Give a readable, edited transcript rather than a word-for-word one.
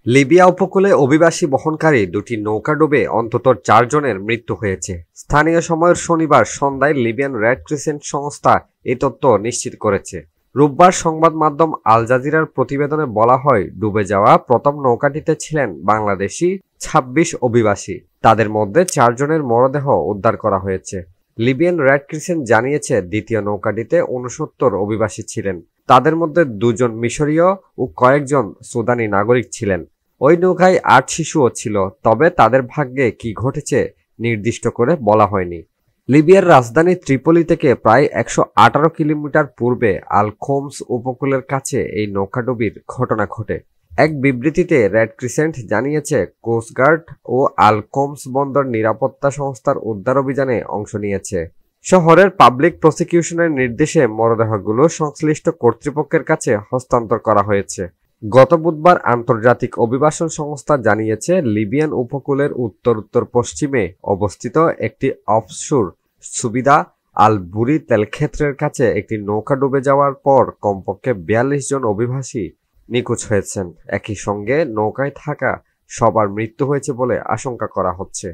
Libya উপকূলে অভিবাসী বহনকারী দুটি নৌকা ডুবে অন্তত 4 জনের মৃত্যু হয়েছে। স্থানীয় সময়ের শনিবার সন্ধ্যায় লিবিয়ান রেড ক্রিসেন্ট সংস্থা এই তথ্য নিশ্চিত করেছে। রোববার সংবাদ মাধ্যম আল জাজিরার প্রতিবেদনে বলা হয়, ডুবে যাওয়া প্রথম নৌকাটিতে ছিলেন বাংলাদেশি 26 অভিবাসী। তাদের মধ্যে 4 জনের মরদেহ উদ্ধার করা হয়েছে। লিবিয়ান রেড ক্রিসেন্ট জানিয়েছে, দ্বিতীয় নৌকাটিতে 69 অভিবাসী ছিলেন। তাদের মধ্যে 2 জন মিশরীয় ও কয়েকজন সুদানি নাগরিক ছিলেন। ওই নৌকায় 8 শিশুও ছিল, তবে তাদের ভাগ্যে কি ঘটেছে নির্দিষ্ট করে বলা হয়নি। লিবিয়ার রাজধানী ত্রিপোলি থেকে প্রায় 118 কিলোমিটার পূর্বে আল খোমস উপকূলের কাছে এই নৌকাডুবির ঘটনা ঘটে। এক বিবৃতিতে রেড ক্রিসেন্ট জানিয়েছে, কোস্টগার্ড ও আল খোমস বন্দর নিরাপত্তা সংস্থার উদ্ধার অভিযানে অংশ নিয়েছে। শহরের পাবলিক প্রসিকিউশনের নির্দেশে মরদেহগুলো সংশ্লিষ্ট কর্তৃপক্ষের কাছে হস্তান্তর করা হয়েছে। গত বুধবার আন্তর্জাতিক অভিবাসন সংস্থা জানিয়েছে, লিবিয়ান উপকূলের উত্তর পশ্চিমে অবস্থিত একটি অফশোর সুবিধা আল বুরি তেলক্ষেত্রের কাছে একটি নৌকা ডুবে যাওয়ার পর কমপক্ষে 42 জন অভিবাসী নিখোঁজ হয়েছেন। একই সঙ্গে নৌকায় থাকা সবার মৃত্যু হয়েছে বলে আশঙ্কা করা হচ্ছে।